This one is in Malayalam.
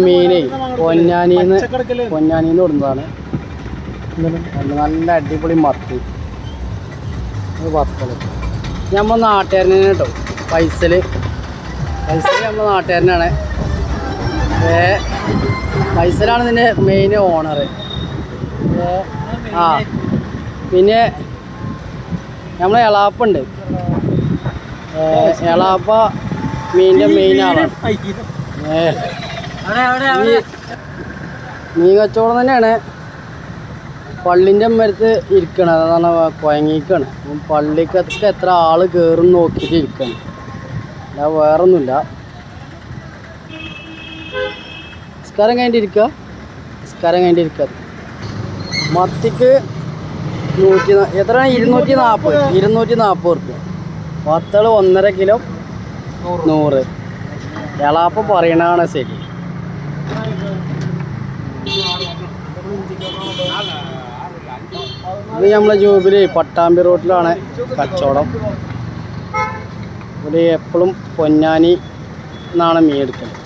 മീനെ പൊന്നാനിന്ന് കൊടുന്നതാണ്. നല്ല അടിപൊളി മത്തി വത്തല്. നമ്മൾ നാട്ടുകാരനെ കേട്ടോ. പൈസല് നമ്മുടെ നാട്ടുകാരനാണ്. പൈസലാണ് ഇതിൻ്റെ മെയിൻ ഓണർ. ആ പിന്നെ നമ്മളെ എളാപ്പുണ്ട്. എളാപ്പ മീനിൻ്റെ മെയിൻ ആളാണ്. മീൻ കച്ചവടം തന്നെയാണ്. പള്ളിൻ്റെ മരത്ത് ഇരിക്കണം. അതാണ് കുഴങ്ങിക്കാണ്. പള്ളിക്കത്തൊക്കെ എത്ര ആൾ കയറും നോക്കിയിട്ട് ഇരിക്കണം. അല്ല വേറൊന്നുമില്ല. നിസ്കാരം കഴിഞ്ഞിട്ടിരിക്കുക. മത്തിക്ക് എത്രയാണ്? 240 റുപ്യ. വത്തൾ 1.5 കിലോ 100. എളാപ്പ പറയണതാണ് ശരി. ഇത് നമ്മളെ ജോബിൽ പട്ടാമ്പി റോട്ടിലാണ് കച്ചവടം. ഇവിടെ എപ്പോഴും പൊന്നാനി എന്നാണ് മീൻ എടുക്കുന്നത്.